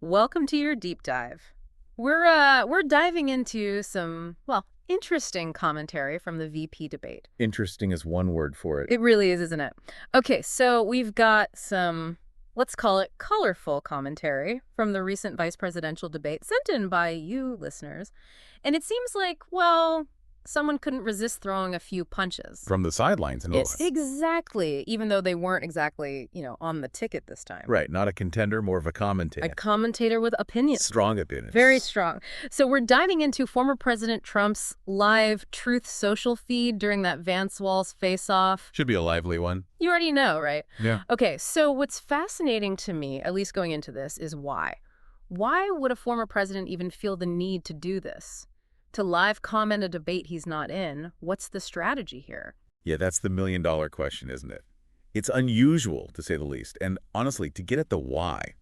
Welcome to your deep dive. We're diving into some, well, interesting commentary from the VP debate. Interesting is one word for it. It really is, isn't it? Okay, so we've got some, let's call it colorful commentary from the recent vice presidential debate sent in by you listeners. And it seems like, well, someone couldn't resist throwing a few punches. From the sidelines, no less. Exactly, even though they weren't exactly, on the ticket this time. Right, not a contender, more of a A commentator. commentator with opinions. Strong opinions. Very strong. So we're diving into former President Trump's live Truth Social feed during that Vance-Walz face-off. Should be a lively one. You already know, right? Yeah. Okay, so what's fascinating to me, at least going into this, is why. Why would a former president even feel the need to do this? To live comment a debate he's not in? What's the strategy here? Yeah, that's the million-dollar question, isn't it? It's unusual, to say the least. And honestly, to get at the why,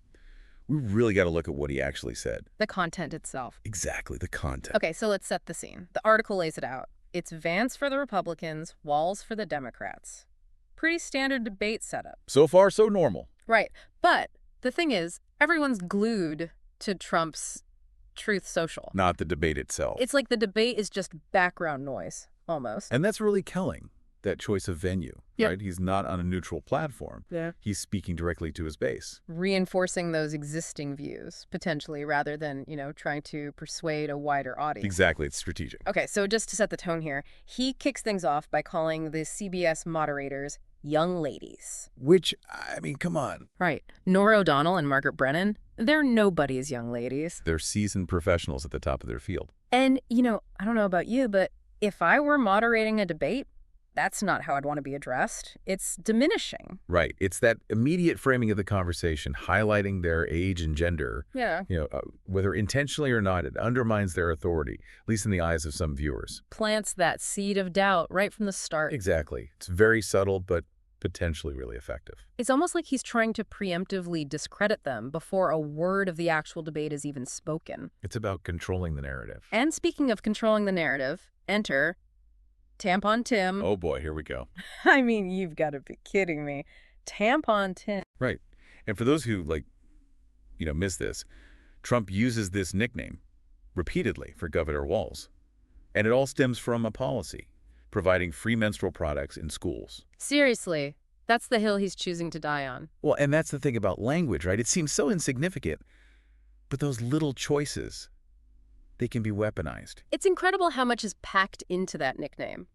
we really got to look at what he actually said. The content itself. Exactly, the content. Okay, so let's set the scene. The article lays it out. It's Vance for the Republicans, Walz for the Democrats. Pretty standard debate setup. So far, so normal. Right. But the thing is, everyone's glued to Trump's Truth Social. Not the debate itself. It's like the debate is just background noise, almost. And that's really telling, that choice of venue, Yep. right? He's not on a neutral platform. Yeah. He's speaking directly to his base. Reinforcing those existing views, potentially, rather than, trying to persuade a wider audience. Exactly, it's strategic. Okay, so just to set the tone here, he kicks things off by calling the CBS moderators young ladies. Which, I mean, come on. Right. Norah O'Donnell and Margaret Brennan, they're nobody's young ladies. They're seasoned professionals at the top of their field. And, I don't know about you, but if I were moderating a debate, that's not how I'd want to be addressed. It's diminishing. Right. It's that immediate framing of the conversation, highlighting their age and gender. Yeah. Whether intentionally or not, it undermines their authority, at least in the eyes of some viewers. Plants that seed of doubt right from the start. Exactly. It's very subtle, but potentially really effective. It's almost like he's trying to preemptively discredit them before a word of the actual debate is even spoken. It's about controlling the narrative. And speaking of controlling the narrative, enter Tampon Tim. Oh boy, here we go. I mean, you've got to be kidding me. Tampon Tim. Right. And for those who, miss this, Trump uses this nickname repeatedly for Governor Walz. And it all stems from a policy, providing free menstrual products in schools. Seriously, that's the hill he's choosing to die on. Well, and that's the thing about language, right? It seems so insignificant. But those little choices, they can be weaponized. It's incredible how much is packed into that nickname.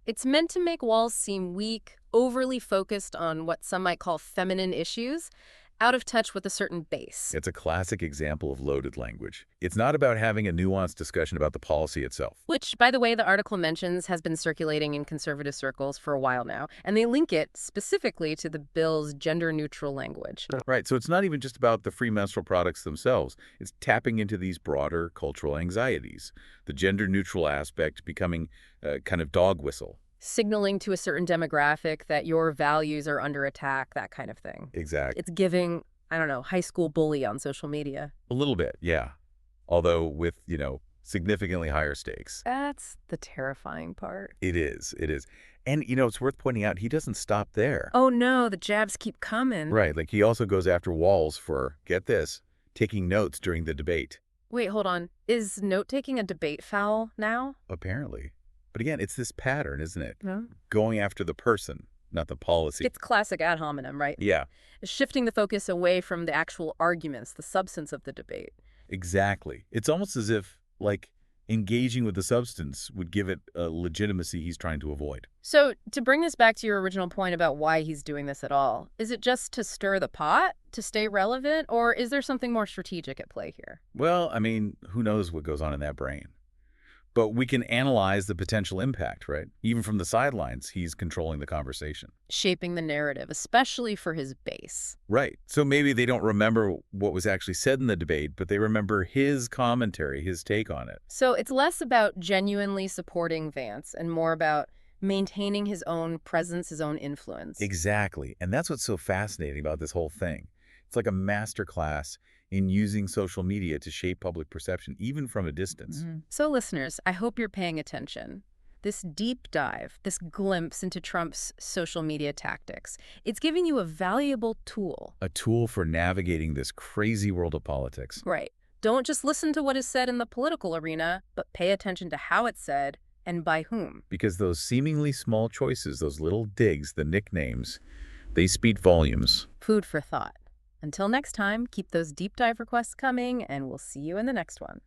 It's meant to make Walz seem weak, overly focused on what some might call feminine issues, out of touch with a certain base. It's a classic example of loaded language. It's not about having a nuanced discussion about the policy itself. Which, by the way, the article mentions has been circulating in conservative circles for a while now, and they link it specifically to the bill's gender-neutral language. Right, so it's not even just about the free menstrual products themselves. It's tapping into these broader cultural anxieties, the gender-neutral aspect becoming a kind of dog whistle. Signaling to a certain demographic that your values are under attack, that kind of thing. Exactly. It's giving, I don't know, high school bully on social media. A little bit, yeah. Although with, significantly higher stakes. That's the terrifying part. It is. And, it's worth pointing out, he doesn't stop there. Oh no, the jabs keep coming. Right, he also goes after Walz for, get this, taking notes during the debate. Wait, hold on. Is note-taking a debate foul now? Apparently. But again, it's this pattern, isn't it? No. Going after the person, not the policy. It's classic ad hominem, right? Yeah, Shifting the focus away from the actual arguments, the substance of the debate. exactly. It's almost as if, engaging with the substance would give it a legitimacy he's trying to avoid. So, to bring this back to your original point about why he's doing this at all, is it just to stir the pot, to stay relevant, or is there something more strategic at play here? Well, I mean, who knows what goes on in that brain? But we can analyze the potential impact, right? Even from the sidelines, he's controlling the conversation. Shaping the narrative, especially for his base. Right. So maybe they don't remember what was actually said in the debate, but they remember his commentary, his take on it. So it's less about genuinely supporting Vance and more about maintaining his own presence, his own influence. Exactly. And that's what's so fascinating about this whole thing. It's like a masterclass in using social media to shape public perception, even from a distance. So listeners, I hope you're paying attention. this deep dive, this glimpse into Trump's social media tactics. It's giving you a valuable tool. A tool for navigating this crazy world of politics. Right. Don't just listen to what is said in the political arena, but pay attention to how it's said and by whom. Because those seemingly small choices, those little digs, the nicknames, they speak volumes. Food for thought. Until next time, keep those deep dive requests coming, and we'll see you in the next one.